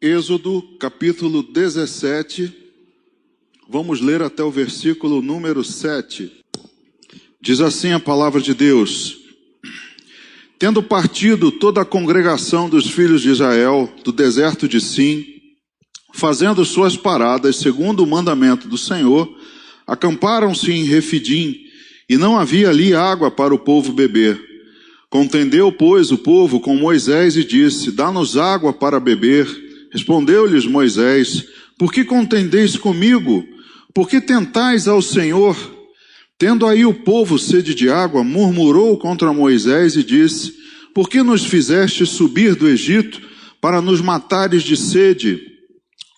Êxodo, capítulo 17, vamos ler até o versículo número 7. Diz assim a palavra de Deus: Tendo partido toda a congregação dos filhos de Israel do deserto de Sim, fazendo suas paradas segundo o mandamento do Senhor, acamparam-se em Refidim, e não havia ali água para o povo beber. Contendeu, pois, o povo com Moisés e disse: Dá-nos água para beber. Respondeu-lhes Moisés: Por que contendeis comigo? Por que tentais ao Senhor? Tendo aí o povo sede de água, murmurou contra Moisés e disse: Por que nos fizeste subir do Egito para nos matares de sede,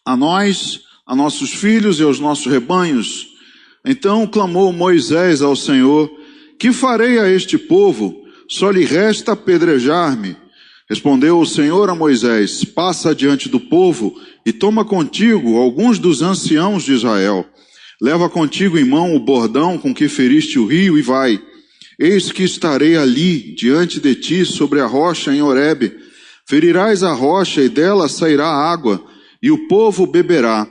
a nós, a nossos filhos e aos nossos rebanhos? Então clamou Moisés ao Senhor: Que farei a este povo? Só lhe resta apedrejar-me. Respondeu o Senhor a Moisés: Passa diante do povo e toma contigo alguns dos anciãos de Israel. Leva contigo em mão o bordão com que feriste o rio e vai. Eis que estarei ali diante de ti sobre a rocha em Horebe. Ferirás a rocha e dela sairá água, e o povo beberá.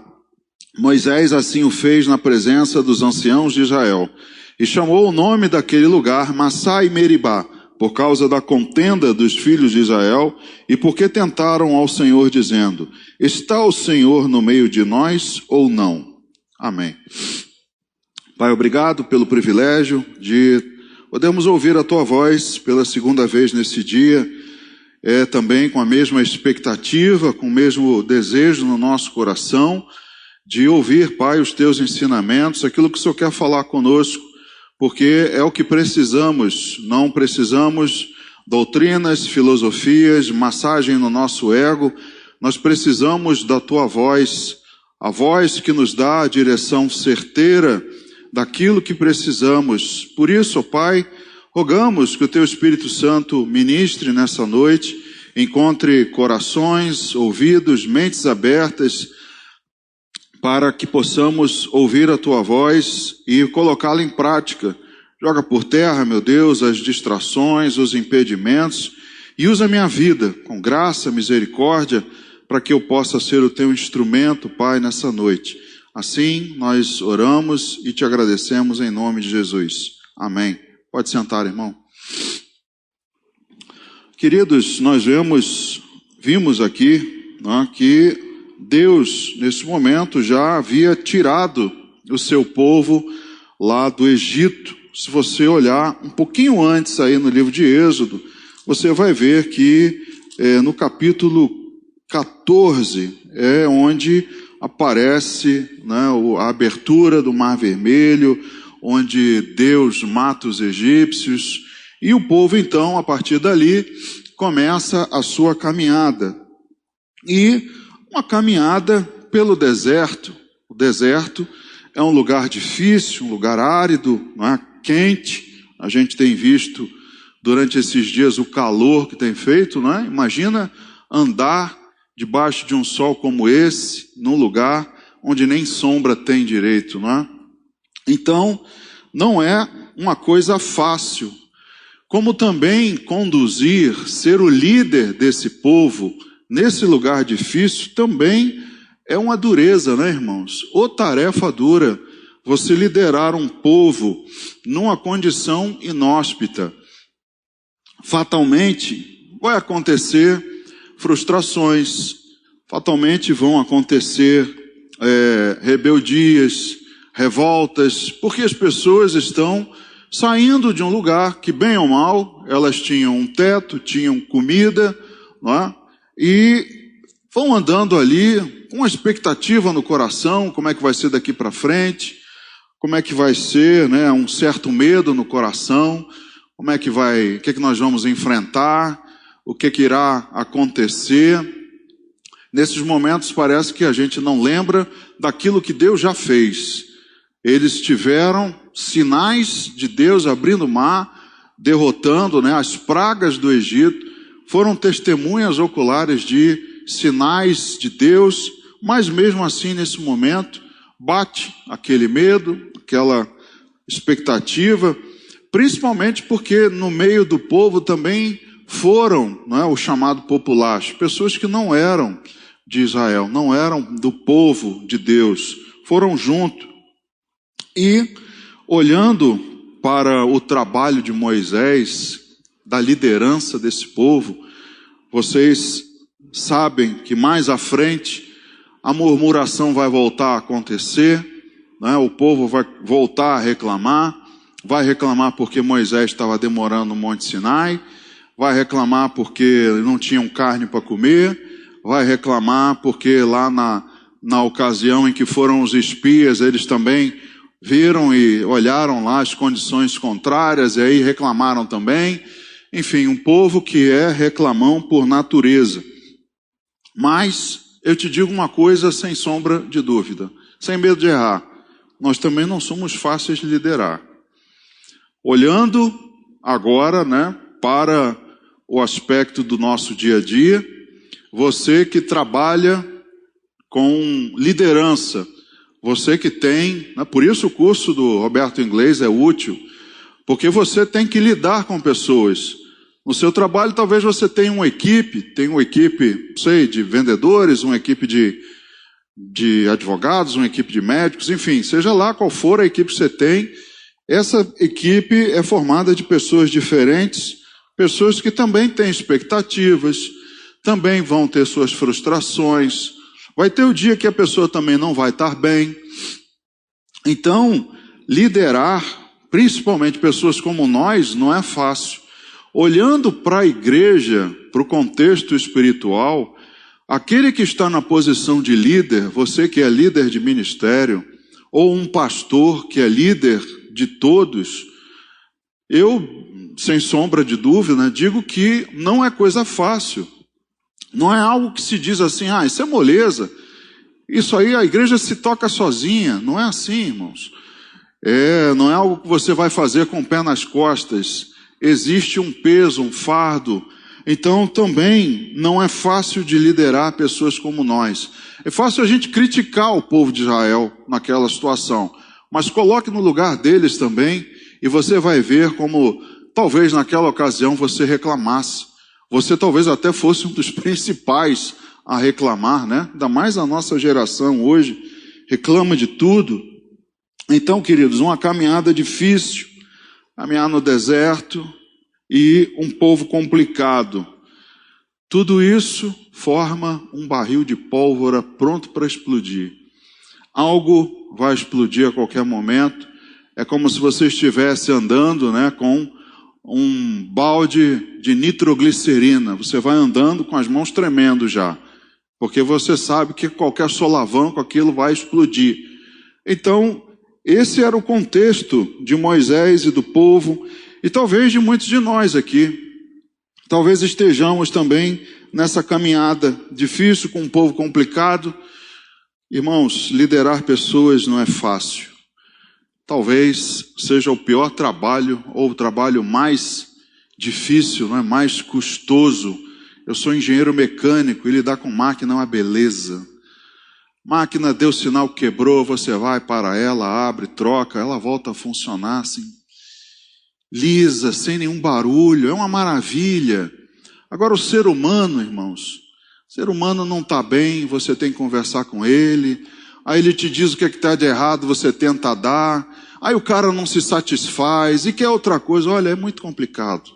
Moisés assim o fez na presença dos anciãos de Israel. E chamou o nome daquele lugar Massá e Meribá, por causa da contenda dos filhos de Israel, e porque tentaram ao Senhor, dizendo: Está o Senhor no meio de nós ou não? Amém. Pai, obrigado pelo privilégio de podermos ouvir a Tua voz pela segunda vez nesse dia, também com a mesma expectativa, com o mesmo desejo no nosso coração, de ouvir, Pai, os Teus ensinamentos, aquilo que o Senhor quer falar conosco, porque é o que precisamos. Não precisamos doutrinas, filosofias, massagem no nosso ego. Nós precisamos da Tua voz, a voz que nos dá a direção certeira daquilo que precisamos. Por isso, ó Pai, rogamos que o Teu Espírito Santo ministre nessa noite, encontre corações, ouvidos, mentes abertas, para que possamos ouvir a Tua voz e colocá-la em prática. Joga por terra, meu Deus, as distrações, os impedimentos, e usa a minha vida com graça, misericórdia, para que eu possa ser o Teu instrumento, Pai, nessa noite. Assim, nós oramos e Te agradecemos em nome de Jesus. Amém. Pode sentar, irmão. Queridos, nós vimos aqui, que Deus, nesse momento, já havia tirado o seu povo lá do Egito. Se você olhar um pouquinho antes aí no livro de Êxodo, você vai ver que no capítulo 14 é onde aparece, a abertura do Mar Vermelho, onde Deus mata os egípcios, e o povo então, a partir dali, começa a sua caminhada. E uma caminhada pelo deserto. O deserto é um lugar difícil, um lugar árido, quente. A gente tem visto durante esses dias o calor que tem feito, Imagina andar debaixo de um sol como esse, num lugar onde nem sombra tem direito, Então, não é uma coisa fácil. Como também conduzir, ser o líder desse povo nesse lugar difícil também é uma dureza, irmãos? Ou tarefa dura, você liderar um povo numa condição inóspita. Fatalmente vai acontecer frustrações, fatalmente vão acontecer rebeldias, revoltas, porque as pessoas estão saindo de um lugar que, bem ou mal, elas tinham um teto, tinham comida, e vão andando ali com uma expectativa no coração, como é que vai ser daqui para frente, como é que vai ser, um certo medo no coração, o que é que nós vamos enfrentar, o que irá acontecer. Nesses momentos parece que a gente não lembra daquilo que Deus já fez. Eles tiveram sinais de Deus abrindo o mar, derrotando as pragas do Egito, foram testemunhas oculares de sinais de Deus, mas mesmo assim, nesse momento, bate aquele medo, aquela expectativa, principalmente porque no meio do povo também foram, o chamado populacho, pessoas que não eram de Israel, não eram do povo de Deus, foram junto. E, olhando para o trabalho de Moisés, da liderança desse povo, vocês sabem que mais à frente a murmuração vai voltar a acontecer, né? O povo vai voltar a reclamar, vai reclamar porque Moisés estava demorando no Monte Sinai, vai reclamar porque não tinham carne para comer, vai reclamar porque lá na ocasião em que foram os espias, eles também viram e olharam lá as condições contrárias e aí reclamaram também. Enfim, um povo que é reclamão por natureza. Mas eu te digo uma coisa sem sombra de dúvida, sem medo de errar. Nós também não somos fáceis de liderar. Olhando agora, né, para o aspecto do nosso dia a dia, você que trabalha com liderança, você que tem, né, por isso o curso do Roberto Inglês é útil, porque você tem que lidar com pessoas. No seu trabalho, talvez você tenha uma equipe, não sei, de vendedores, uma equipe de advogados, uma equipe de médicos, enfim, seja lá qual for a equipe que você tem, essa equipe é formada de pessoas diferentes, pessoas que também têm expectativas, também vão ter suas frustrações, vai ter o dia que a pessoa também não vai estar bem. Então, liderar, principalmente pessoas como nós, não é fácil. Olhando para a igreja, para o contexto espiritual, aquele que está na posição de líder, você que é líder de ministério, ou um pastor que é líder de todos, eu, sem sombra de dúvida, digo que não é coisa fácil. Não é algo que se diz assim, isso é moleza, isso aí a igreja se toca sozinha. Não é assim, irmãos. Não é algo que você vai fazer com o pé nas costas. Existe um peso, um fardo. Então também não é fácil de liderar pessoas como nós. É fácil a gente criticar o povo de Israel naquela situação, mas coloque no lugar deles também e você vai ver como talvez naquela ocasião você reclamasse. Você talvez até fosse um dos principais a reclamar, né? Ainda mais a nossa geração hoje reclama de tudo. Então, queridos, uma caminhada difícil, caminhar no deserto e um povo complicado. Tudo isso forma um barril de pólvora pronto para explodir. Algo vai explodir a qualquer momento. É como se você estivesse andando, né, com um balde de nitroglicerina. Você vai andando com as mãos tremendo já, porque você sabe que qualquer solavanco aquilo vai explodir. Então, esse era o contexto de Moisés e do povo, e talvez de muitos de nós aqui. Talvez estejamos também nessa caminhada difícil, com um povo complicado. Irmãos, liderar pessoas não é fácil. Talvez seja o pior trabalho, ou o trabalho mais difícil, não é? Mais custoso. Eu sou engenheiro mecânico e lidar com máquina é uma beleza. Máquina deu sinal, quebrou, você vai para ela, abre, troca, ela volta a funcionar assim, lisa, sem nenhum barulho, é uma maravilha. Agora o ser humano, irmãos, o ser humano não está bem, você tem que conversar com ele, aí ele te diz o que é que está de errado, você tenta dar, aí o cara não se satisfaz, e quer outra coisa. Olha, é muito complicado,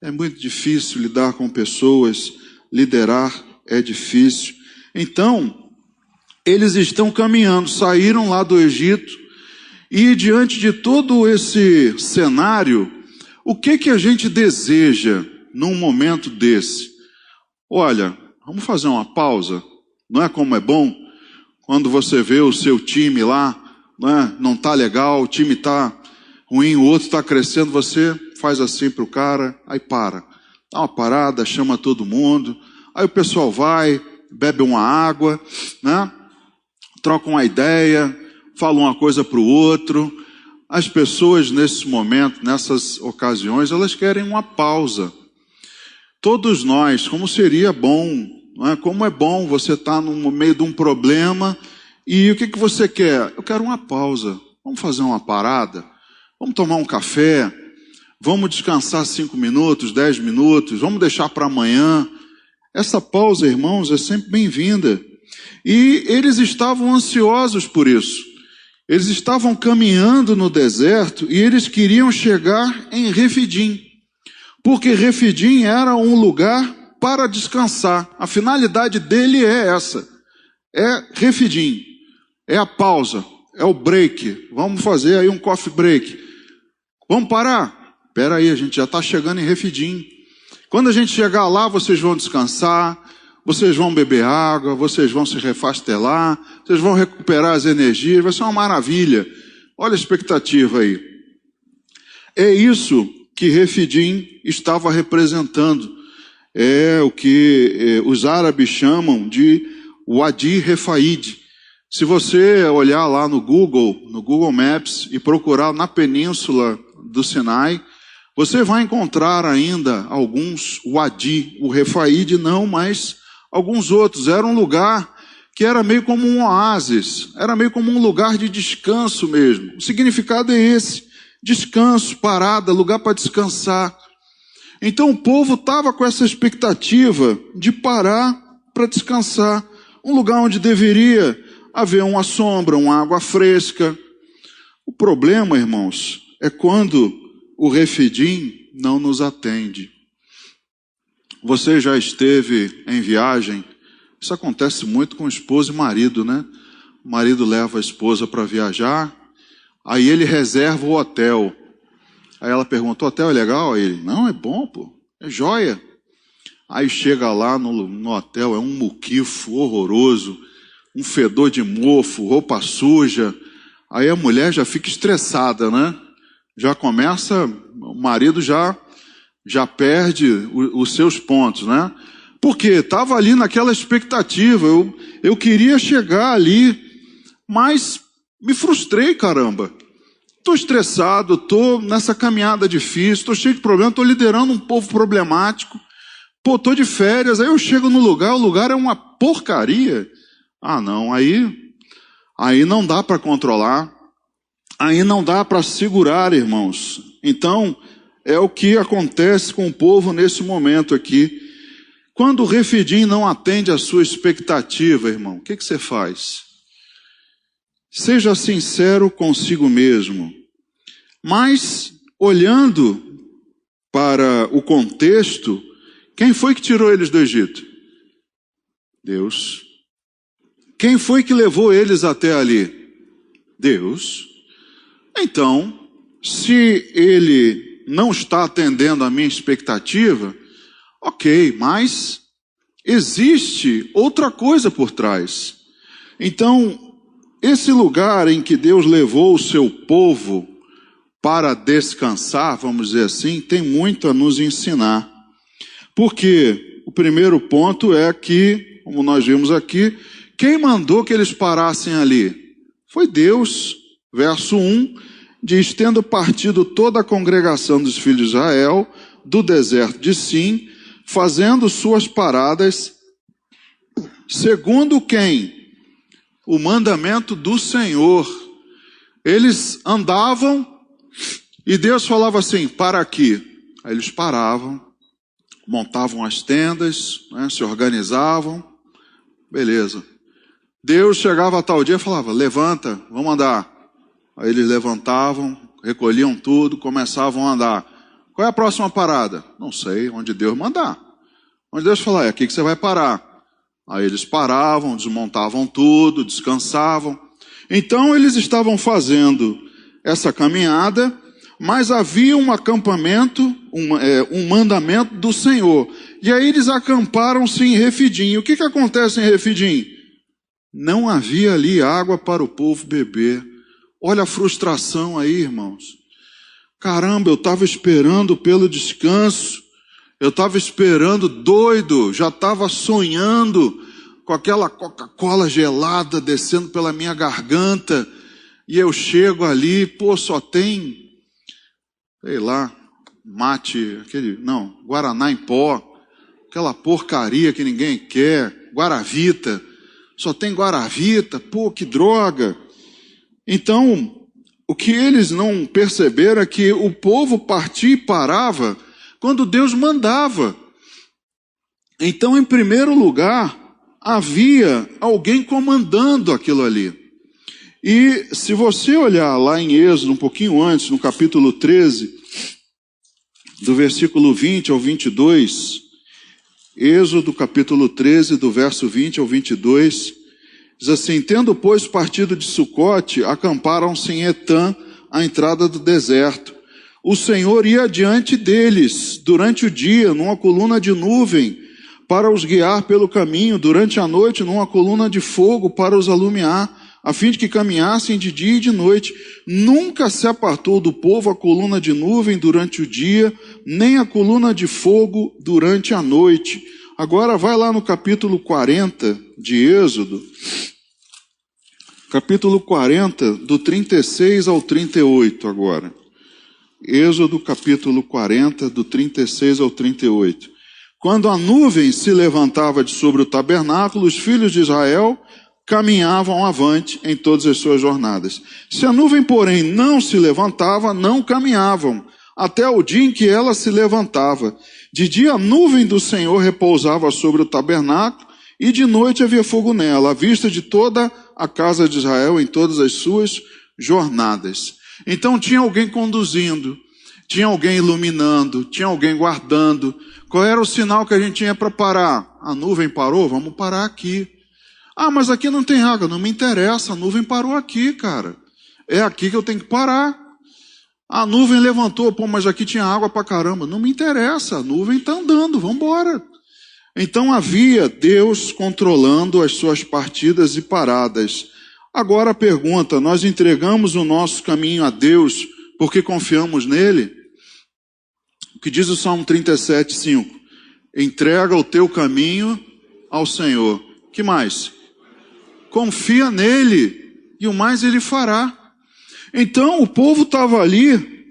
é muito difícil lidar com pessoas, liderar é difícil. Então, eles estão caminhando, saíram lá do Egito, e diante de todo esse cenário, o que a gente deseja num momento desse? Olha, vamos fazer uma pausa. Não é como é bom quando você vê o seu time lá, não está legal, o time está ruim, o outro está crescendo, você faz assim para o cara, aí para. Dá uma parada, chama todo mundo, aí o pessoal vai, bebe uma água, né? Troca uma ideia, fala uma coisa para o outro. As pessoas nesse momento, nessas ocasiões, elas querem uma pausa. Todos nós, como seria bom, não é? Como é bom você estar no meio de um problema e o que você quer? Eu quero uma pausa. Vamos fazer uma parada? Vamos tomar um café? Vamos descansar 5 minutos, 10 minutos? Vamos deixar para amanhã? Essa pausa, irmãos, é sempre bem-vinda. E eles estavam ansiosos por isso. Eles estavam caminhando no deserto e eles queriam chegar em Refidim, porque Refidim era um lugar para descansar. A finalidade dele é essa, é Refidim, é a pausa, é o break. Vamos fazer aí um coffee break. Vamos parar? Espera aí, a gente já está chegando em Refidim. Quando a gente chegar lá, vocês vão descansar, vocês vão beber água, vocês vão se refastelar, vocês vão recuperar as energias, vai ser uma maravilha. Olha a expectativa aí. É isso que Refidim estava representando. É o que os árabes chamam de Wadi Refaid. Se você olhar lá no Google Maps e procurar na península do Sinai, você vai encontrar ainda alguns Wadi, o Refaid não, mas alguns outros. Era um lugar que era meio como um oásis, era meio como um lugar de descanso mesmo. O significado é esse, descanso, parada, lugar para descansar. Então o povo estava com essa expectativa de parar para descansar. Um lugar onde deveria haver uma sombra, uma água fresca. O problema, irmãos, é quando o Refidim não nos atende. Você já esteve em viagem? Isso acontece muito com esposa e marido, né? O marido leva a esposa para viajar, aí ele reserva o hotel. Aí ela pergunta, o hotel é legal? Aí ele, não, é bom, pô, é joia. Aí chega lá no hotel, é um muquifo horroroso, um fedor de mofo, roupa suja. Aí a mulher já fica estressada, né? Já começa, o marido já perde os seus pontos, né? Porque estava ali naquela expectativa, eu queria chegar ali, mas me frustrei, caramba. Estou estressado, estou nessa caminhada difícil, estou cheio de problema, estou liderando um povo problemático. Pô, estou de férias, aí eu chego no lugar, o lugar é uma porcaria. Ah, não, aí não dá para controlar, aí não dá para segurar, irmãos. Então, é o que acontece com o povo nesse momento aqui. Quando o Refidim não atende a sua expectativa, irmão, o que você faz? Seja sincero consigo mesmo. Mas, olhando para o contexto, quem foi que tirou eles do Egito? Deus. Quem foi que levou eles até ali? Deus. Então, se ele não está atendendo a minha expectativa, ok, mas existe outra coisa por trás. Então, esse lugar em que Deus levou o seu povo para descansar, vamos dizer assim, tem muito a nos ensinar. Porque o primeiro ponto é que, como nós vimos aqui, quem mandou que eles parassem ali? Foi Deus. Verso 1 diz, tendo partido toda a congregação dos filhos de Israel do deserto de Sim, fazendo suas paradas, segundo quem? O mandamento do Senhor. Eles andavam e Deus falava assim, para aqui. Aí eles paravam, montavam as tendas, né, se organizavam, beleza. Deus chegava a tal dia e falava, levanta, vamos andar. Aí eles levantavam, recolhiam tudo, começavam a andar. Qual é a próxima parada? Não sei, onde Deus mandar. Onde Deus falar, é aqui que você vai parar. Aí eles paravam, desmontavam tudo, descansavam. Então eles estavam fazendo essa caminhada, mas havia um acampamento, um mandamento do Senhor. E aí eles acamparam-se em Refidim. O que acontece em Refidim? Não havia ali água para o povo beber. Olha a frustração aí, irmãos. Caramba, eu estava esperando pelo descanso. Eu estava esperando doido, já estava sonhando com aquela Coca-Cola gelada descendo pela minha garganta. E eu chego ali, pô, só tem, sei lá, mate, Guaraná em pó, aquela porcaria que ninguém quer, Guaravita, só tem Guaravita, pô, que droga. Então, o que eles não perceberam é que o povo partia e parava quando Deus mandava. Então, em primeiro lugar, havia alguém comandando aquilo ali. E se você olhar lá em Êxodo, um pouquinho antes, no capítulo 13, do versículo 20 ao 22, Êxodo capítulo 13, do verso 20 ao 22, diz assim: tendo, pois, partido de Sucote, acamparam-se em Etã, à entrada do deserto. O Senhor ia adiante deles durante o dia, numa coluna de nuvem, para os guiar pelo caminho, durante a noite, numa coluna de fogo, para os alumiar, a fim de que caminhassem de dia e de noite. Nunca se apartou do povo a coluna de nuvem durante o dia, nem a coluna de fogo durante a noite. Agora vai lá no capítulo 40 de Êxodo, capítulo 40, do 36 ao 38 agora. Êxodo capítulo 40, do 36 ao 38. Quando a nuvem se levantava de sobre o tabernáculo, os filhos de Israel caminhavam avante em todas as suas jornadas. Se a nuvem, porém, não se levantava, não caminhavam, até o dia em que ela se levantava. De dia a nuvem do Senhor repousava sobre o tabernáculo, e de noite havia fogo nela, à vista de toda a casa de Israel em todas as suas jornadas. Então tinha alguém conduzindo, tinha alguém iluminando, tinha alguém guardando. Qual era o sinal que a gente tinha para parar? A nuvem parou? Vamos parar aqui. Ah, mas aqui não tem água. Não me interessa, a nuvem parou aqui, cara. É aqui que eu tenho que parar. A nuvem levantou, pô, mas aqui tinha água pra caramba. Não me interessa, a nuvem está andando, vamos embora. Então havia Deus controlando as suas partidas e paradas. Agora a pergunta: nós entregamos o nosso caminho a Deus porque confiamos nele? O que diz o Salmo 37:5? Entrega o teu caminho ao Senhor. Que mais? Confia nele e o mais ele fará. Então o povo estava ali,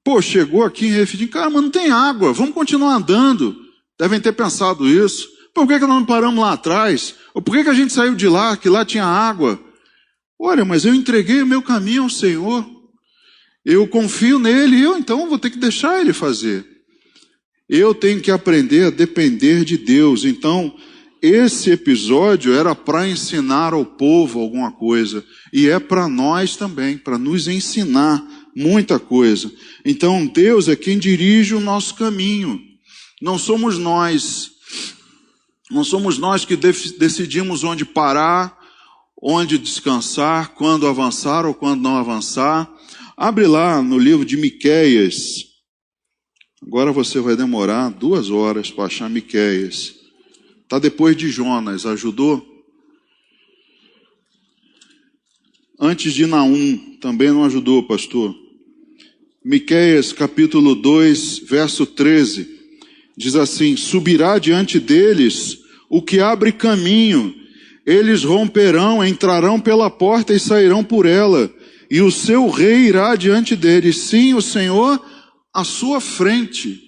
pô, chegou aqui em Refidim, cara, mas não tem água, vamos continuar andando. Devem ter pensado isso. Por que nós não paramos lá atrás? Ou por que a gente saiu de lá, que lá tinha água? Olha, mas eu entreguei o meu caminho ao Senhor. Eu confio nele, então vou ter que deixar ele fazer. Eu tenho que aprender a depender de Deus. Então, esse episódio era para ensinar ao povo alguma coisa. E é para nós também, para nos ensinar muita coisa. Então, Deus é quem dirige o nosso caminho. Não somos nós. Não somos nós que decidimos onde parar, onde descansar, quando avançar ou quando não avançar. Abre lá no livro de Miqueias. Agora você vai demorar 2 horas para achar Miqueias. Está depois de Jonas, ajudou? Antes de Naum, também não ajudou, pastor? Miqueias capítulo 2, verso 13. Diz assim: subirá diante deles o que abre caminho. Eles romperão, entrarão pela porta e sairão por ela. E o seu rei irá diante deles. Sim, o Senhor à sua frente.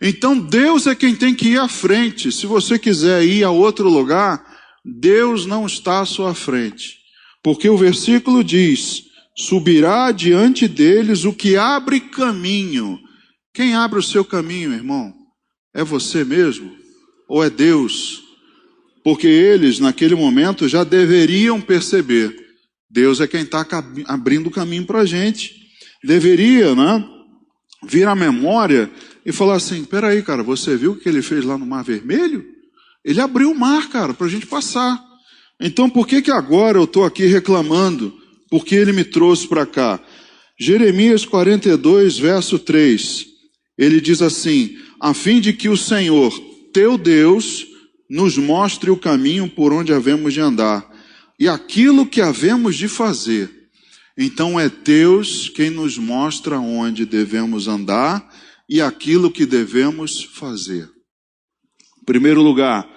Então Deus é quem tem que ir à frente. Se você quiser ir a outro lugar, Deus não está à sua frente. Porque o versículo diz: subirá diante deles o que abre caminho. Quem abre o seu caminho, irmão? É você mesmo? Ou é Deus? Porque eles, naquele momento, já deveriam perceber. Deus é quem está abrindo o caminho para a gente. Deveria, né, vir à memória e falar assim: peraí, cara, você viu o que ele fez lá no Mar Vermelho? Ele abriu o mar, cara, para a gente passar. Então por que agora eu estou aqui reclamando? Porque ele me trouxe para cá. Jeremias 42, verso 3. Ele diz assim: a fim de que o Senhor, teu Deus, nos mostre o caminho por onde havemos de andar e aquilo que havemos de fazer. Então é Deus quem nos mostra onde devemos andar e aquilo que devemos fazer. Em primeiro lugar,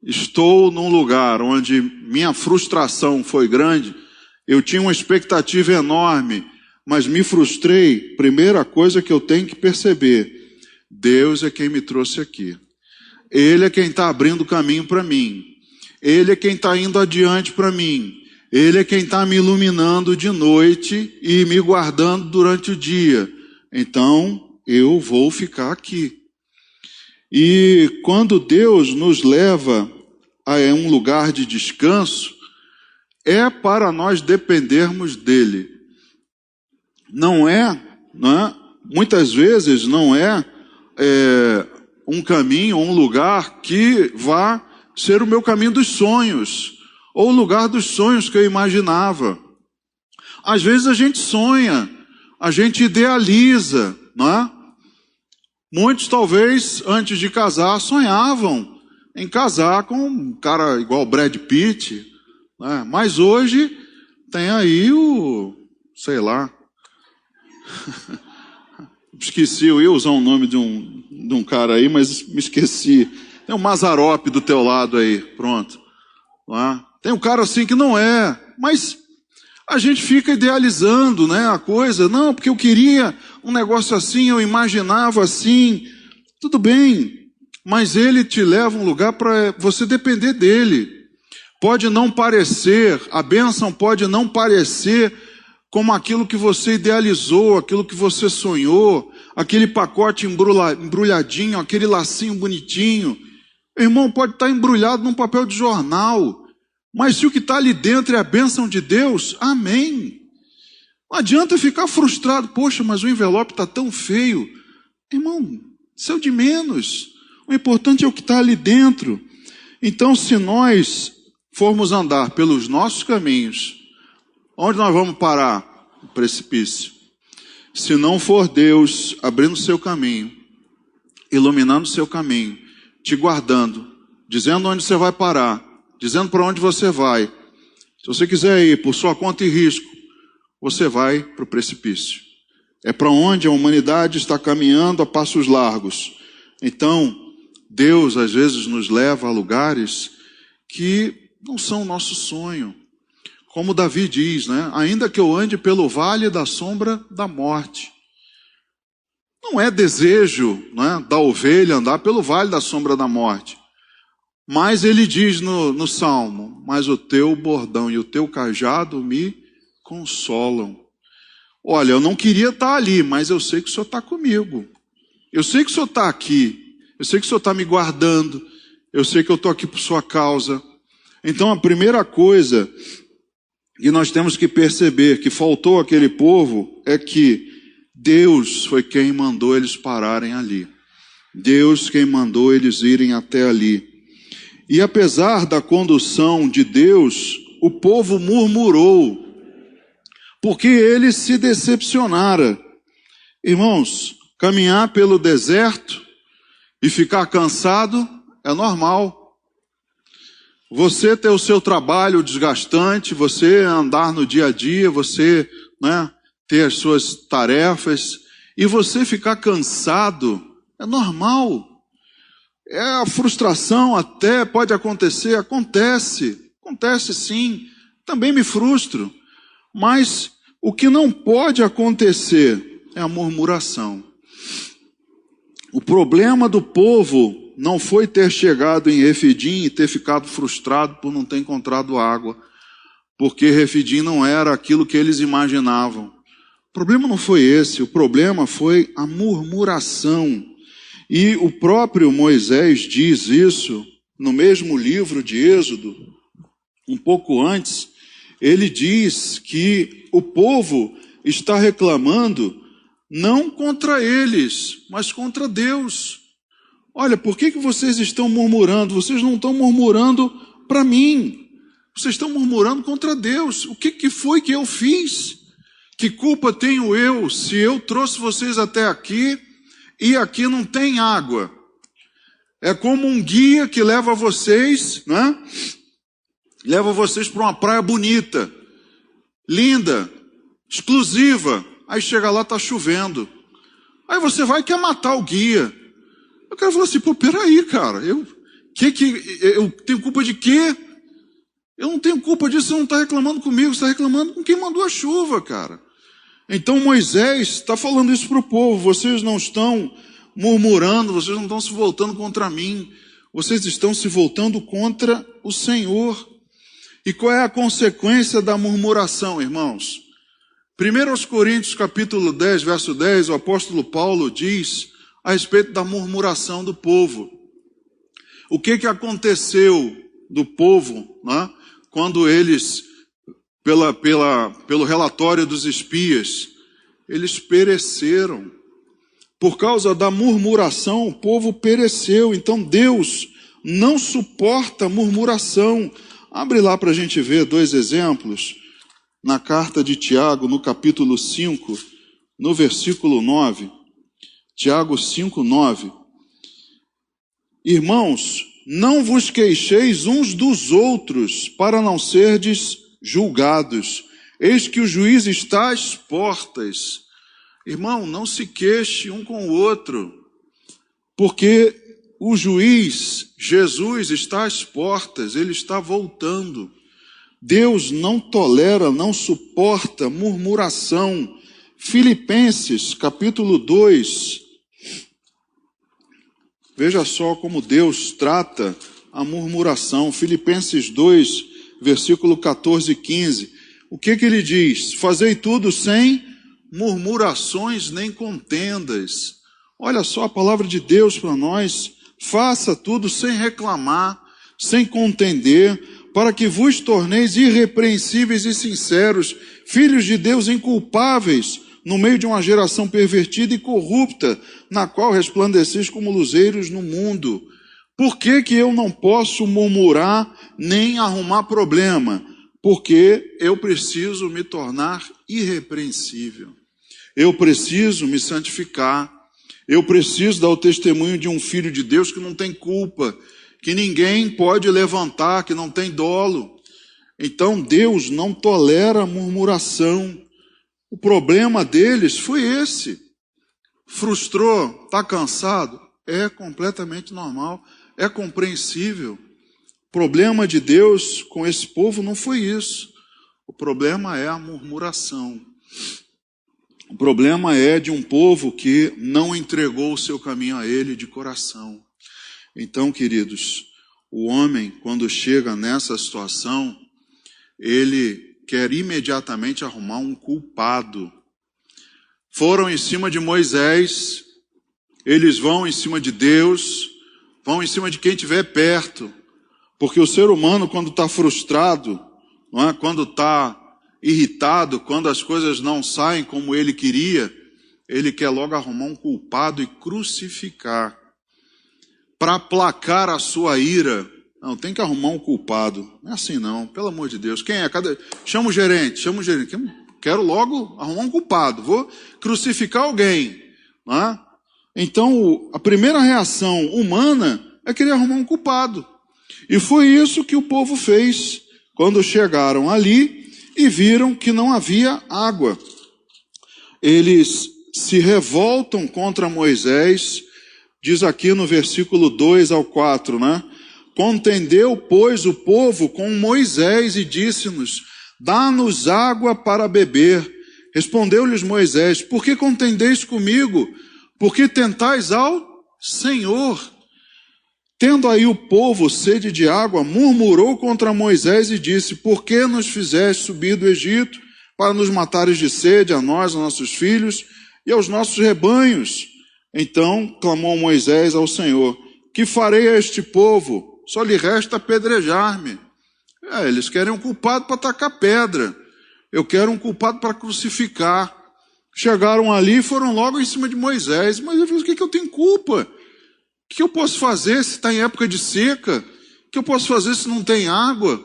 estou num lugar onde minha frustração foi grande, eu tinha uma expectativa enorme, mas me frustrei. Primeira coisa que eu tenho que perceber: Deus é quem me trouxe aqui. Ele é quem está abrindo o caminho para mim. Ele é quem está indo adiante para mim. Ele é quem está me iluminando de noite e me guardando durante o dia. Então, eu vou ficar aqui. E quando Deus nos leva é um lugar de descanso, é para nós dependermos dele. Não é? Muitas vezes não é um caminho, um lugar que vá ser o meu caminho dos sonhos, ou o lugar dos sonhos que eu imaginava. Às vezes a gente sonha, a gente idealiza, não é? Muitos talvez antes de casar sonhavam em casar com um cara igual Brad Pitt, né? Mas hoje tem aí sei lá, esqueci, eu ia usar o nome de um cara aí, mas me esqueci. Tem um Mazzaropi do teu lado aí, pronto. Tem um cara assim que não é, mas a gente fica idealizando, né, a coisa. Não, porque eu queria um negócio assim, eu imaginava assim. Tudo bem, mas ele te leva a um lugar para você depender dele. Pode não parecer, a bênção pode não parecer como aquilo que você idealizou, aquilo que você sonhou, aquele pacote embrulhadinho, aquele lacinho bonitinho. Irmão, pode estar embrulhado num papel de jornal, mas se o que está ali dentro é a bênção de Deus, amém. Não adianta ficar frustrado, poxa, mas o envelope está tão feio. Irmão, isso é o de menos. O importante é o que está ali dentro. Então, se nós formos andar pelos nossos caminhos, onde nós vamos parar? No precipício. Se não for Deus abrindo o seu caminho, iluminando o seu caminho, te guardando, dizendo onde você vai parar, dizendo para onde você vai. Se você quiser ir por sua conta e risco, você vai para o precipício. É para onde a humanidade está caminhando a passos largos. Então, Deus às vezes nos leva a lugares que não são o nosso sonho. Como Davi diz, né? Ainda que eu ande pelo vale da sombra da morte. Não é desejo, né, da ovelha andar pelo vale da sombra da morte. Mas ele diz no Salmo, mas o teu bordão e o teu cajado me consolam. Olha, eu não queria estar ali, mas eu sei que o Senhor está comigo. Eu sei que o Senhor está aqui. Eu sei que o Senhor está me guardando. Eu sei que eu estou aqui por sua causa. Então a primeira coisa que nós temos que perceber que faltou àquele povo é que Deus foi quem mandou eles pararem ali. Deus quem mandou eles irem até ali. E apesar da condução de Deus, o povo murmurou, porque ele se decepcionara. Irmãos, caminhar pelo deserto e ficar cansado é normal. Você ter o seu trabalho desgastante, você andar no dia a dia, você, né, ter as suas tarefas, e você ficar cansado, é normal. A frustração até pode acontecer, acontece sim, também me frustro. Mas o que não pode acontecer é a murmuração. O problema do povo não foi ter chegado em Refidim e ter ficado frustrado por não ter encontrado água, porque Refidim não era aquilo que eles imaginavam. O problema não foi esse, o problema foi a murmuração. E o próprio Moisés diz isso no mesmo livro de Êxodo, um pouco antes. Ele diz que o povo está reclamando não contra eles, mas contra Deus. Olha, por que vocês estão murmurando? Vocês não estão murmurando para mim. Vocês estão murmurando contra Deus. O que foi que eu fiz? Que culpa tenho eu se eu trouxe vocês até aqui e aqui não tem água? É como um guia que leva vocês, né? Leva vocês para uma praia bonita, linda, exclusiva. Aí chega lá, está chovendo. Aí você vai e quer matar o guia. Eu quero falar assim, pô, peraí, cara, eu tenho culpa de quê? Eu não tenho culpa disso, você não está reclamando comigo, você está reclamando com quem mandou a chuva, cara. Então Moisés está falando isso para o povo, vocês não estão murmurando, vocês não estão se voltando contra mim, vocês estão se voltando contra o Senhor. E qual é a consequência da murmuração, irmãos? 1 Coríntios capítulo 10, verso 10, o apóstolo Paulo diz a respeito da murmuração do povo. O que aconteceu do povo, né? Quando eles, pelo relatório dos espias, eles pereceram. Por causa da murmuração, o povo pereceu. Então Deus não suporta murmuração. Abre lá para a gente ver 2 exemplos. Na carta de Tiago, no capítulo 5, no versículo 9. Tiago 5, 9. Irmãos, não vos queixeis uns dos outros, para não serdes julgados. Eis que o juiz está às portas. Irmão, não se queixe um com o outro, porque o juiz, Jesus, está às portas, ele está voltando. Deus não tolera, não suporta murmuração. Filipenses, capítulo 2. Veja só como Deus trata a murmuração. Filipenses 2, versículo 14 e 15. O que ele diz? Fazei tudo sem murmurações nem contendas. Olha só a palavra de Deus para nós. Faça tudo sem reclamar, sem contender, para que vos torneis irrepreensíveis e sinceros, filhos de Deus inculpáveis, no meio de uma geração pervertida e corrupta, na qual resplandeceis como luzeiros no mundo. Por que eu não posso murmurar nem arrumar problema? Porque eu preciso me tornar irrepreensível. Eu preciso me santificar. Eu preciso dar o testemunho de um filho de Deus que não tem culpa, que ninguém pode levantar, que não tem dolo. Então Deus não tolera murmuração. O problema deles foi esse. Frustrou, está cansado? É completamente normal, é compreensível. O problema de Deus com esse povo não foi isso. O problema é a murmuração. O problema é de um povo que não entregou o seu caminho a Ele de coração. Então, queridos, o homem, quando chega nessa situação, ele quer imediatamente arrumar um culpado. Foram em cima de Moisés, eles vão em cima de Deus, vão em cima de quem estiver perto, porque o ser humano, quando está frustrado, não é? Quando está irritado, quando as coisas não saem como ele queria, ele quer logo arrumar um culpado e crucificar, para aplacar a sua ira. Não, tem que arrumar um culpado. Não é assim não, pelo amor de Deus. Quem é? Chama o gerente. Quero logo arrumar um culpado. Vou crucificar alguém. Não é? Então, a primeira reação humana é querer arrumar um culpado. E foi isso que o povo fez quando chegaram ali e viram que não havia água. Eles se revoltam contra Moisés, diz aqui no versículo 2 ao 4, né? Contendeu, pois, o povo com Moisés e disse-nos: dá-nos água para beber. Respondeu-lhes Moisés: por que contendeis comigo? Porque tentais ao Senhor. Tendo aí o povo sede de água, murmurou contra Moisés e disse: por que nos fizeste subir do Egito para nos matares de sede, a nós, a nossos filhos e aos nossos rebanhos? Então clamou Moisés ao Senhor: que farei a este povo? Só lhe resta apedrejar-me. Eles querem um culpado para tacar pedra. Eu quero um culpado para crucificar. Chegaram ali e foram logo em cima de Moisés. Mas eu falei: o que eu tenho culpa? O que eu posso fazer se está em época de seca? O que eu posso fazer se não tem água? O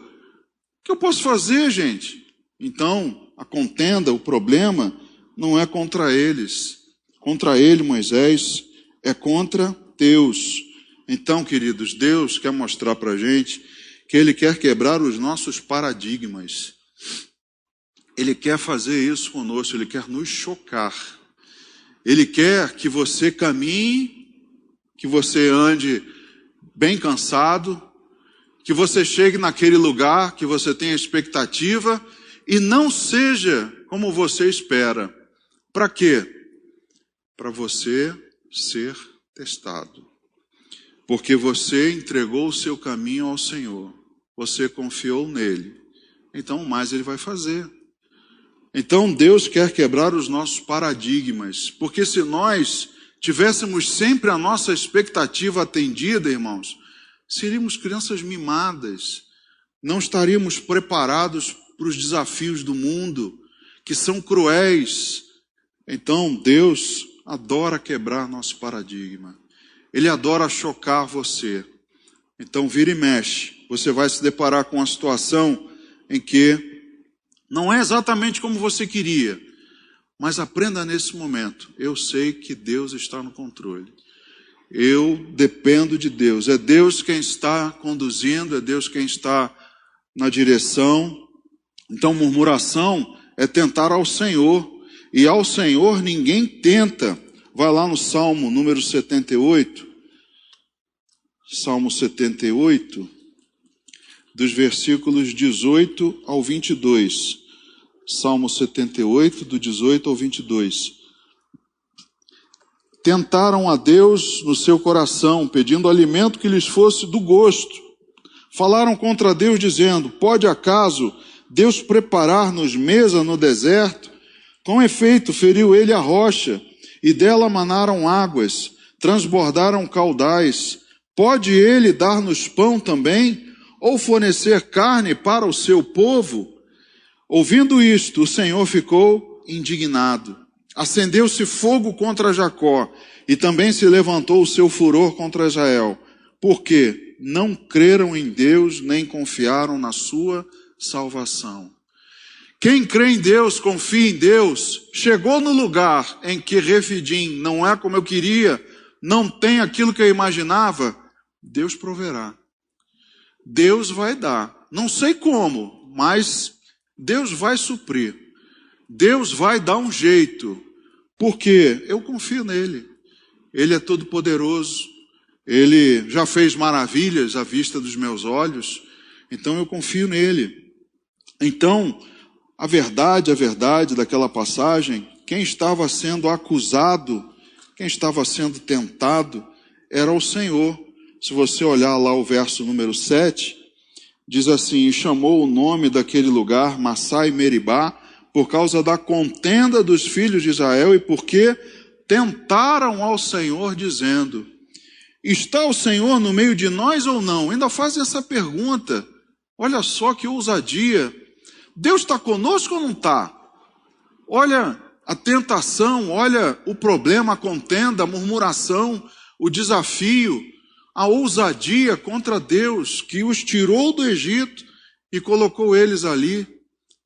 que eu posso fazer, gente? Então, a contenda, o problema, não é contra eles. Contra ele, Moisés, é contra Deus. Então, queridos, Deus quer mostrar para a gente que Ele quer quebrar os nossos paradigmas. Ele quer fazer isso conosco, Ele quer nos chocar. Ele quer que você caminhe, que você ande bem cansado, que você chegue naquele lugar que você tem a expectativa e não seja como você espera. Para quê? Para você ser testado. Porque você entregou o seu caminho ao Senhor. Você confiou nele. Então, mais Ele vai fazer. Então, Deus quer quebrar os nossos paradigmas. Porque se nós tivéssemos sempre a nossa expectativa atendida, irmãos, seríamos crianças mimadas, não estaríamos preparados para os desafios do mundo, que são cruéis. Então, Deus adora quebrar nosso paradigma. Ele adora chocar você. Então, vira e mexe. Você vai se deparar com uma situação em que não é exatamente como você queria, mas aprenda nesse momento. Eu sei que Deus está no controle. Eu dependo de Deus. É Deus quem está conduzindo, é Deus quem está na direção. Então, murmuração é tentar ao Senhor. E ao Senhor ninguém tenta. Vai lá no Salmo número 78. Salmo 78, dos versículos 18 ao 22. Salmo 78, do 18 ao 22. Tentaram a Deus no seu coração, pedindo alimento que lhes fosse do gosto. Falaram contra Deus, dizendo: pode acaso Deus preparar-nos mesa no deserto? Com efeito, feriu ele a rocha, e dela manaram águas, transbordaram caudais. Pode ele dar-nos pão também, ou fornecer carne para o seu povo? Ouvindo isto, o Senhor ficou indignado. Acendeu-se fogo contra Jacó, e também se levantou o seu furor contra Israel, porque não creram em Deus, nem confiaram na sua salvação. Quem crê em Deus, confia em Deus, chegou no lugar em que Refidim não é como eu queria, não tem aquilo que eu imaginava, Deus proverá. Deus vai dar. Não sei como, mas Deus vai suprir. Deus vai dar um jeito, porque eu confio nele. Ele é todo poderoso. Ele já fez maravilhas à vista dos meus olhos, então eu confio nele. Então, a verdade daquela passagem, quem estava sendo acusado, quem estava sendo tentado, era o Senhor. Se você olhar lá o verso número 7, diz assim: e chamou o nome daquele lugar Massá e Meribá, por causa da contenda dos filhos de Israel, e porque tentaram ao Senhor, dizendo: está o Senhor no meio de nós ou não? Ainda fazem essa pergunta. Olha só que ousadia. Deus está conosco ou não está? Olha a tentação, olha o problema, a contenda, a murmuração, o desafio, a ousadia contra Deus, que os tirou do Egito e colocou eles ali.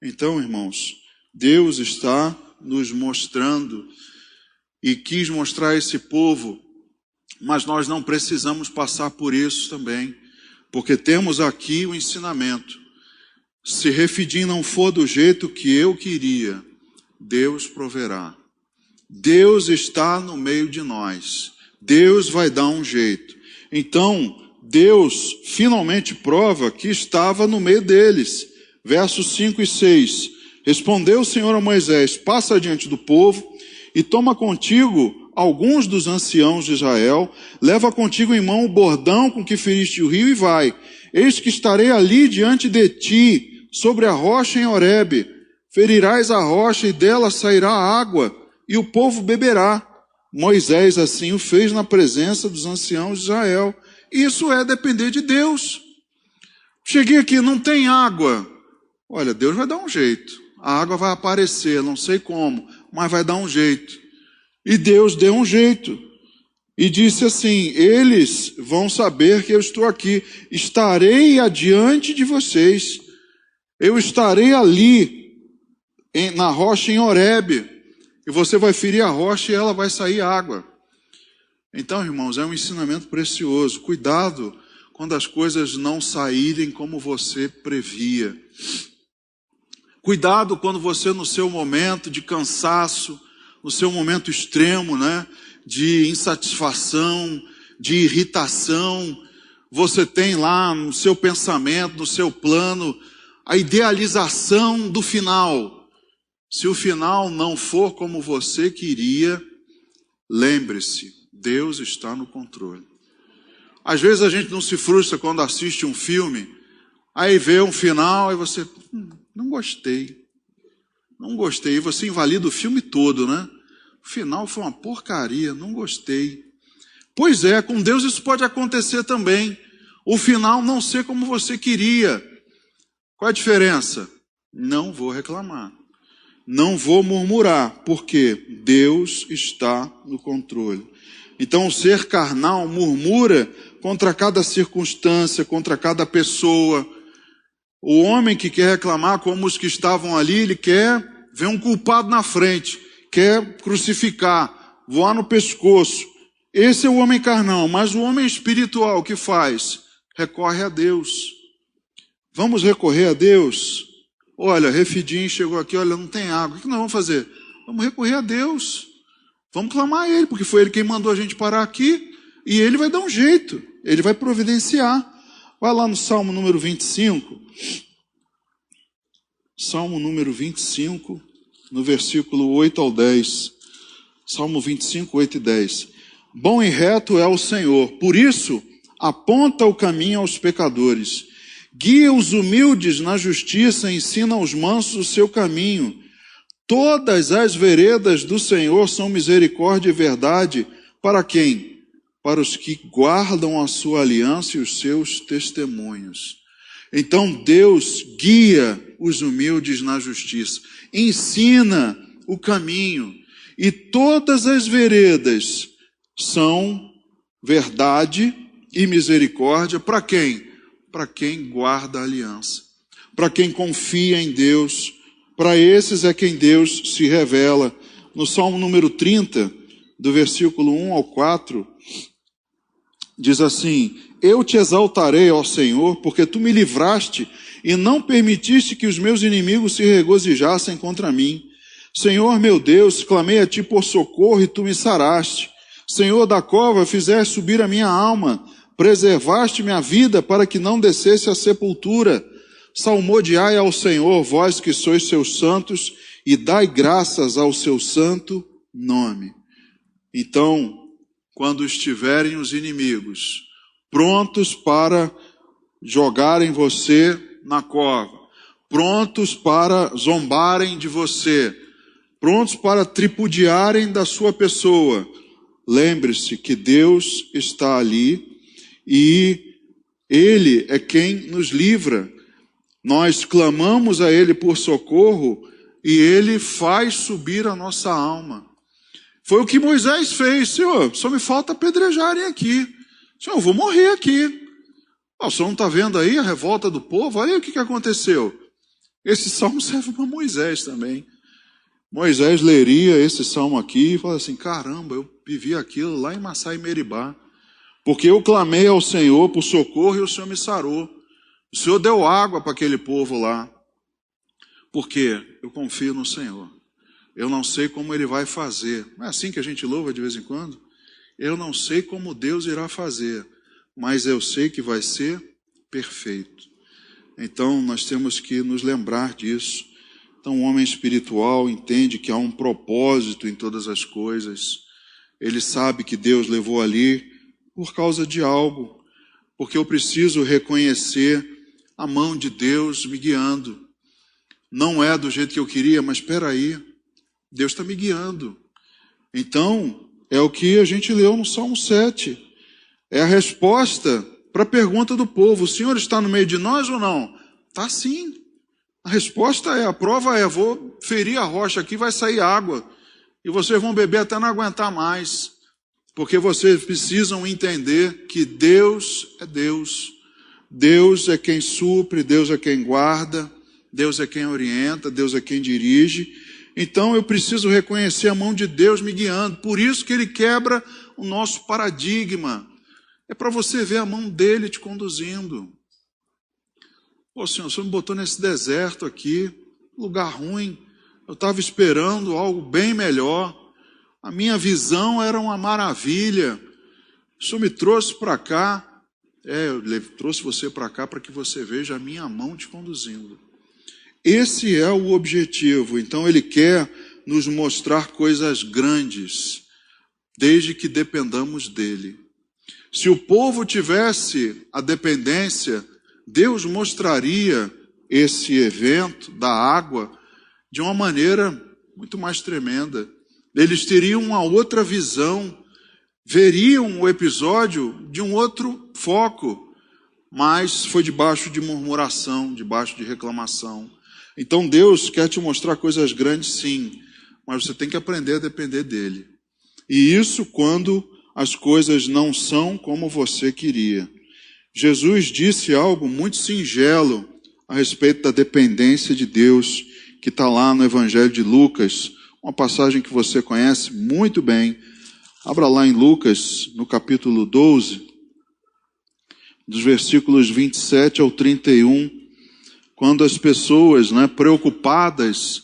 Então, irmãos, Deus está nos mostrando e quis mostrar a esse povo, mas nós não precisamos passar por isso também, porque temos aqui o ensinamento. Se Refidim não for do jeito que eu queria, Deus proverá. Deus está no meio de nós. Deus vai dar um jeito. Então, Deus finalmente prova que estava no meio deles. Versos 5 e 6. Respondeu o Senhor a Moisés: passa diante do povo e toma contigo alguns dos anciãos de Israel, leva contigo em mão o bordão com que feriste o rio e vai. Eis que estarei ali diante de ti, sobre a rocha em Horebe. Ferirás a rocha e dela sairá água, e o povo beberá. Moisés assim o fez na presença dos anciãos de Israel. Isso é depender de Deus. Cheguei aqui, não tem água. Olha, Deus vai dar um jeito. A água vai aparecer, não sei como, mas vai dar um jeito. E Deus deu um jeito. E disse assim: eles vão saber que eu estou aqui. Estarei adiante de vocês. Eu estarei ali, na rocha em Horebe. E você vai ferir a rocha e ela vai sair água. Então, irmãos, é um ensinamento precioso. Cuidado quando as coisas não saírem como você previa. Cuidado quando você, no seu momento de cansaço, no seu momento extremo, de insatisfação, de irritação, você tem lá no seu pensamento, no seu plano, a idealização do final. Se o final não for como você queria, lembre-se, Deus está no controle. Às vezes a gente não se frustra quando assiste um filme, aí vê um final e você, não gostei, e você invalida o filme todo, O final foi uma porcaria, não gostei. Pois é, com Deus isso pode acontecer também. O final não ser como você queria. Qual a diferença? Não vou reclamar. Não vou murmurar, porque Deus está no controle. Então o ser carnal murmura contra cada circunstância, contra cada pessoa. O homem que quer reclamar, como os que estavam ali, ele quer ver um culpado na frente, quer crucificar, voar no pescoço. Esse é o homem carnal, mas o homem espiritual, o que faz? Recorre a Deus. Vamos recorrer a Deus? Olha, Refidim chegou aqui, olha, não tem água. O que nós vamos fazer? Vamos recorrer a Deus. Vamos clamar a Ele, porque foi Ele quem mandou a gente parar aqui. E Ele vai dar um jeito. Ele vai providenciar. Vai lá no Salmo número 25. Salmo número 25, no versículo 8 ao 10. Salmo 25, 8 e 10. Bom e reto é o Senhor, por isso aponta o caminho aos pecadores. Guia os humildes na justiça, ensina aos mansos o seu caminho. Todas as veredas do Senhor são misericórdia e verdade. Para quem? Para os que guardam a sua aliança e os seus testemunhos. Então Deus guia os humildes na justiça, ensina o caminho. E todas as veredas são verdade e misericórdia. Para quem? Para quem guarda a aliança, para quem confia em Deus, para esses é quem Deus se revela. No Salmo número 30, do versículo 1 ao 4, diz assim: eu te exaltarei, ó Senhor, porque tu me livraste e não permitiste que os meus inimigos se regozijassem contra mim. Senhor meu Deus, clamei a ti por socorro e tu me saraste. Senhor da cova, fizeste subir a minha alma, preservaste minha vida para que não descesse à sepultura. Salmodiai ao Senhor, vós que sois seus santos, e dai graças ao seu santo nome. Então, quando estiverem os inimigos prontos para jogarem você na cova, prontos para zombarem de você, prontos para tripudiarem da sua pessoa, lembre-se que Deus está ali e Ele é quem nos livra. Nós clamamos a Ele por socorro e Ele faz subir a nossa alma. Foi o que Moisés fez. Senhor, só me falta apedrejarem aqui. Senhor, eu vou morrer aqui. O senhor não está vendo aí a revolta do povo? Olha aí o que aconteceu. Esse salmo serve para Moisés também. Moisés leria esse salmo aqui e fala assim: caramba, eu vivi aquilo lá em Massai Meribá. Porque eu clamei ao Senhor por socorro e o Senhor me sarou. O Senhor deu água para aquele povo lá. Porque eu confio no Senhor. Eu não sei como Ele vai fazer. Não é assim que a gente louva de vez em quando? Eu não sei como Deus irá fazer, mas eu sei que vai ser perfeito. Então nós temos que nos lembrar disso. Então o homem espiritual entende que há um propósito em todas as coisas. Ele sabe que Deus levou ali por causa de algo, porque eu preciso reconhecer a mão de Deus me guiando. Não é do jeito que eu queria, mas espera aí, Deus está me guiando. Então, é o que a gente leu no Salmo 7. É a resposta para a pergunta do povo: o Senhor está no meio de nós ou não? Está sim. A resposta é, a prova é: vou ferir a rocha aqui, vai sair água. E vocês vão beber até não aguentar mais. Porque vocês precisam entender que Deus é Deus. Deus é quem supre, Deus é quem guarda, Deus é quem orienta, Deus é quem dirige. Então eu preciso reconhecer a mão de Deus me guiando. Por isso que Ele quebra o nosso paradigma. É para você ver a mão dEle te conduzindo. Ô Senhor, o Senhor me botou nesse deserto aqui, lugar ruim. Eu estava esperando algo bem melhor. A minha visão era uma maravilha. O Senhor me trouxe para cá. Eu trouxe você para cá para que você veja a minha mão te conduzindo. Esse é o objetivo. Então Ele quer nos mostrar coisas grandes, desde que dependamos dEle. Se o povo tivesse a dependência, Deus mostraria esse evento da água de uma maneira muito mais tremenda. Eles teriam uma outra visão, veriam o episódio de um outro foco. mas foi debaixo de murmuração, debaixo de reclamação. Então Deus quer te mostrar coisas grandes, sim, mas você tem que aprender a depender dele. E isso quando as coisas não são como você queria. Jesus disse algo muito singelo a respeito da dependência de Deus, que está lá no Evangelho de Lucas, uma passagem que você conhece muito bem. Abra lá em Lucas, no capítulo 12, dos versículos 27 ao 31, quando as pessoas, preocupadas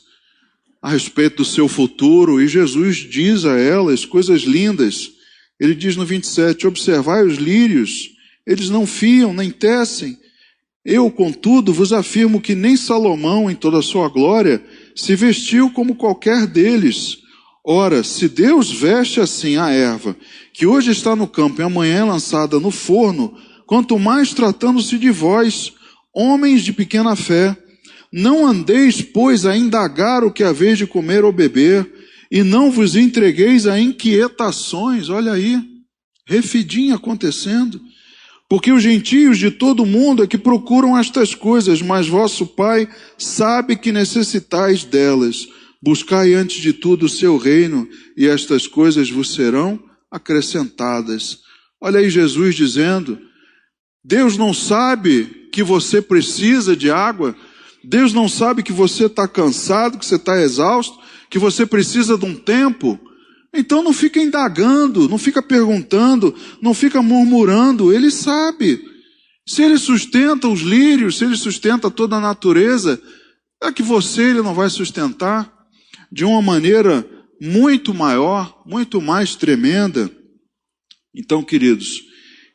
a respeito do seu futuro, e Jesus diz a elas coisas lindas. Ele diz no 27, observai os lírios, eles não fiam nem tecem. Eu, contudo, vos afirmo que nem Salomão, em toda a sua glória, se vestiu como qualquer deles. Ora, se Deus veste assim a erva, que hoje está no campo e amanhã é lançada no forno, quanto mais tratando-se de vós, homens de pequena fé. Não andeis, pois, a indagar o que haveis de comer ou beber, e não vos entregueis a inquietações. Olha aí, refidim acontecendo. Porque os gentios de todo mundo é que procuram estas coisas, mas vosso Pai sabe que necessitais delas. Buscai antes de tudo o seu reino, e estas coisas vos serão acrescentadas. Olha aí Jesus dizendo, Deus não sabe que você precisa de água? Deus não sabe que você está cansado, que você está exausto, que você precisa de um tempo? Então não fica indagando, não fica perguntando, não fica murmurando. Ele sabe. Se ele sustenta os lírios, se ele sustenta toda a natureza, é que ele não vai sustentar de uma maneira muito maior, muito mais tremenda. Então, queridos,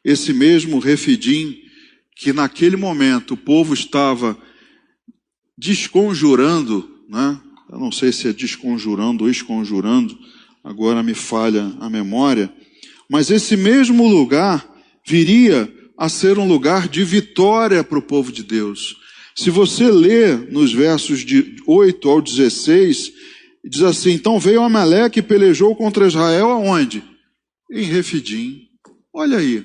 esse mesmo Refidim, que naquele momento o povo estava desconjurando, eu não sei se é desconjurando ou esconjurando, agora me falha a memória, mas esse mesmo lugar viria a ser um lugar de vitória para o povo de Deus. Se você ler nos versos de 8 ao 16, diz assim, então veio Amaleque e pelejou contra Israel aonde? Em Refidim. Olha aí.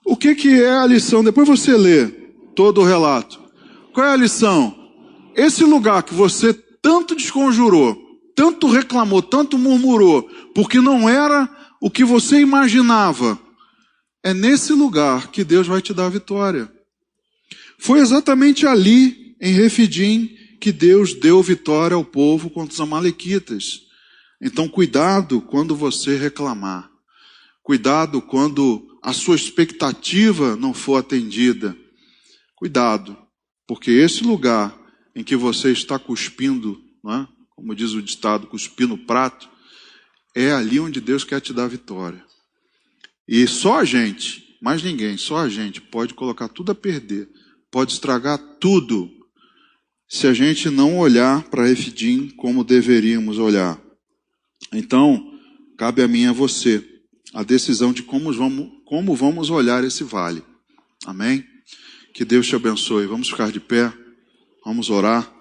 O que é a lição? Depois você lê todo o relato. Qual é a lição? Esse lugar que você tanto desconjurou, tanto reclamou, tanto murmurou, porque não era o que você imaginava, é nesse lugar que Deus vai te dar a vitória. Foi exatamente ali, em Refidim, que Deus deu vitória ao povo contra os amalequitas. Então cuidado quando você reclamar. Cuidado quando a sua expectativa não for atendida. Cuidado, porque esse lugar em que você está cuspindo, como diz o ditado, cuspir no prato, é ali onde Deus quer te dar a vitória. E só a gente, mais ninguém, só a gente pode colocar tudo a perder, pode estragar tudo, se a gente não olhar para Refidim como deveríamos olhar. Então, cabe a mim e a você a decisão de como vamos olhar esse vale. Amém? Que Deus te abençoe. Vamos ficar de pé, vamos orar.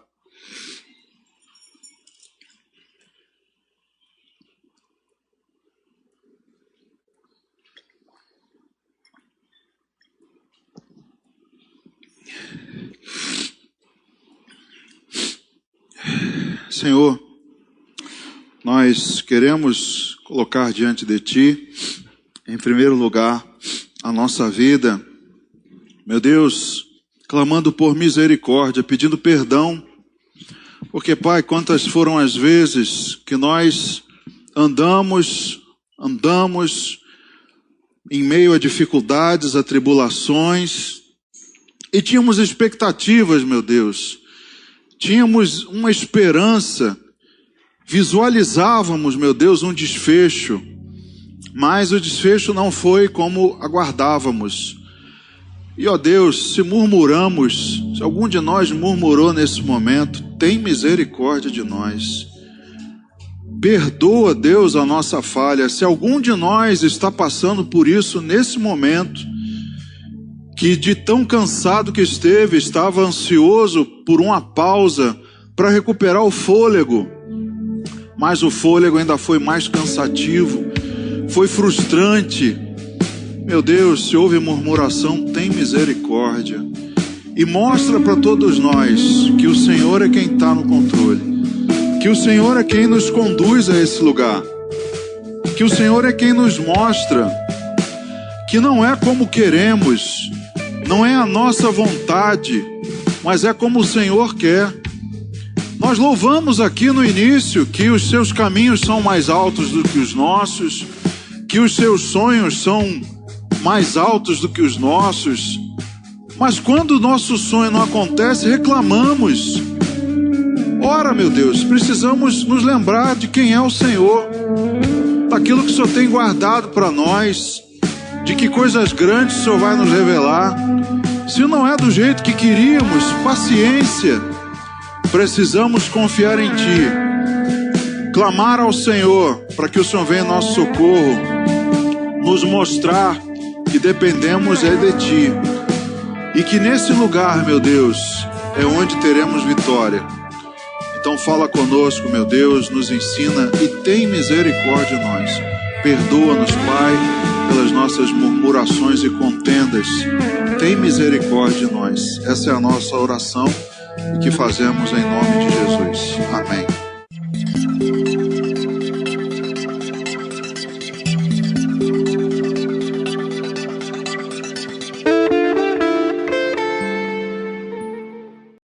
Senhor, nós queremos colocar diante de Ti, em primeiro lugar, a nossa vida, meu Deus, clamando por misericórdia, pedindo perdão, porque, Pai, quantas foram as vezes que nós andamos em meio a dificuldades, a tribulações, e tínhamos expectativas, meu Deus, tínhamos uma esperança, visualizávamos, meu Deus, um desfecho, mas o desfecho não foi como aguardávamos. E, ó Deus, se murmuramos, se algum de nós murmurou nesse momento, tem misericórdia de nós. Perdoa, Deus, a nossa falha. Se algum de nós está passando por isso nesse momento, que de tão cansado que estava ansioso por uma pausa para recuperar o fôlego, mas o fôlego ainda foi mais cansativo, foi frustrante, Meu Deus, se houve murmuração, tem misericórdia. E mostra para todos nós que o Senhor é quem está no controle. Que o Senhor é quem nos conduz a esse lugar. Que o Senhor é quem nos mostra que não é como queremos, não é a nossa vontade, mas é como o Senhor quer. Nós louvamos aqui no início que os seus caminhos são mais altos do que os nossos, que os seus sonhos são mais altos do que os nossos. Mas quando o nosso sonho não acontece, reclamamos. Ora, meu Deus, precisamos nos lembrar de quem é o Senhor, daquilo que o Senhor tem guardado para nós, de que coisas grandes o Senhor vai nos revelar. Se não é do jeito que queríamos, paciência. Precisamos confiar em Ti, clamar ao Senhor para que o Senhor venha em nosso socorro, nos mostrar que dependemos de Ti e que nesse lugar, meu Deus, é onde teremos vitória. Então fala conosco, meu Deus, nos ensina e tem misericórdia de nós. Perdoa-nos, Pai, pelas nossas murmurações e contendas. Tem misericórdia de nós. Essa é a nossa oração e que fazemos em nome de Jesus. Amém.